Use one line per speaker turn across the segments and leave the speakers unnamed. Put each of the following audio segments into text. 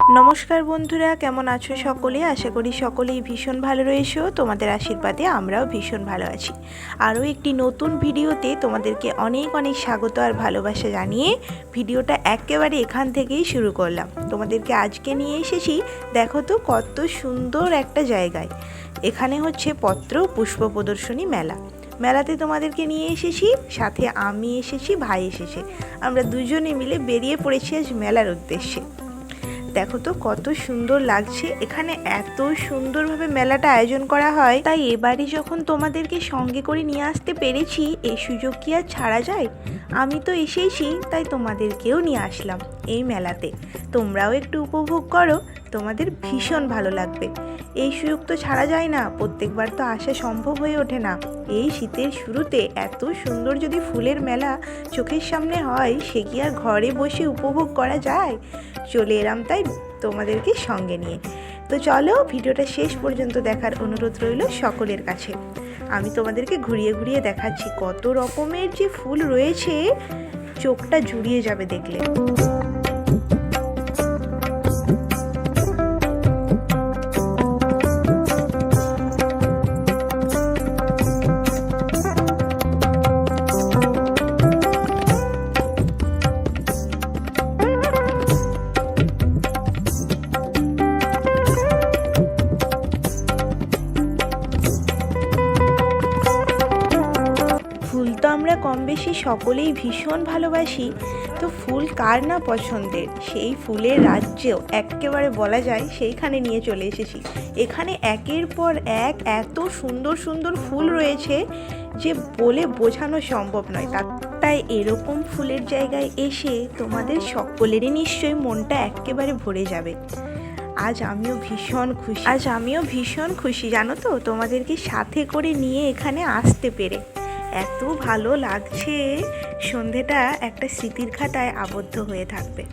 নমস্কার বন্ধুরা, কেমন আছো সকলে? আশা করি সকলেই ভীষণ ভালো রয়েছো। তোমাদের আশীর্বাদে আমরাও ভীষণ ভালো আছি। আরও একটি নতুন ভিডিওতে তোমাদেরকে অনেক অনেক স্বাগত আর ভালোবাসা জানিয়ে ভিডিওটা একেবারে এখান থেকেই শুরু করলাম। তোমাদেরকে আজকে নিয়ে এসেছি, দেখো তো কত সুন্দর একটা জায়গায়। এখানে হচ্ছে পত্র পুষ্প প্রদর্শনী মেলা। মেলাতে তোমাদেরকে নিয়ে এসেছি, সাথে আমি এসেছি, ভাই এসেছে। আমরা দুজনে মিলে বেরিয়ে পড়েছি আজ মেলার উদ্দেশ্যে। দেখো তো কত সুন্দর লাগছে। এখানে এত সুন্দরভাবে মেলাটা আয়োজন করা হয়, তাই এবারে যখন তোমাদেরকে সঙ্গে করে নিয়ে আসতে পেরেছি, এই সুযোগ কি আর ছাড়া যায়? আমি তো এসেইছি, তাই তোমাদেরকেও নিয়ে আসলাম এই মেলাতে। তোমরাও একটু উপভোগ করো, তোমাদের ভীষণ ভালো লাগবে। এই সুযোগ তো ছাড়া যায় না, প্রত্যেকবার তো আসা সম্ভব হয়ে ওঠে না। এই শীতের শুরুতে এত সুন্দর যদি ফুলের মেলা চোখের সামনে হয়, সে কি আর ঘরে বসে উপভোগ করা যায়? চলে এলাম তাই তোমাদেরকে সঙ্গে নিয়ে। তো চলো, ভিডিওটা শেষ পর্যন্ত দেখার অনুরোধ রইল সকলের কাছে। আমি তোমাদেরকে ঘুরিয়ে ঘুরিয়ে দেখাচ্ছি, কত রকমের যে ফুল রয়েছে, চোখটা জুড়িয়ে যাবে দেখলে। ফুল তো আমরা কম বেশি সকলেই ভীষণ ভালোবাসি, তো ফুল কার না পছন্দের? সেই ফুলের রাজ্যেও একেবারে বলা যায় সেইখানে নিয়ে চলে এসেছি। এখানে একের পর এক এত সুন্দর সুন্দর ফুল রয়েছে যে বলে বোঝানো সম্ভব নয়। তাই এরকম ফুলের জায়গায় এসে তোমাদের সকলেরই নিশ্চয়ই মনটা একেবারে ভরে যাবে। আজ আমিও ভীষণ খুশি জানো তো, তোমাদেরকে সাথে করে নিয়ে এখানে আসতে পেরে। এত ভালো লাগছে, সন্ধেটা একটা স্মৃতির খাতায় আবদ্ধ হয়ে থাকবে।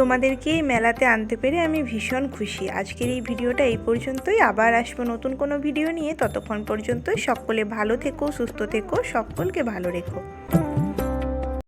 তোমাদেরকে এই মেলাতে আনতে পেরে আমি ভীষণ খুশি। আজকের এই ভিডিওটা এই পর্যন্তই, আবার আসবো নতুন কোনো ভিডিও নিয়ে। ততক্ষণ পর্যন্ত সকলে ভালো থেকো, সুস্থ থেকো, সকলকে ভালো রেখো।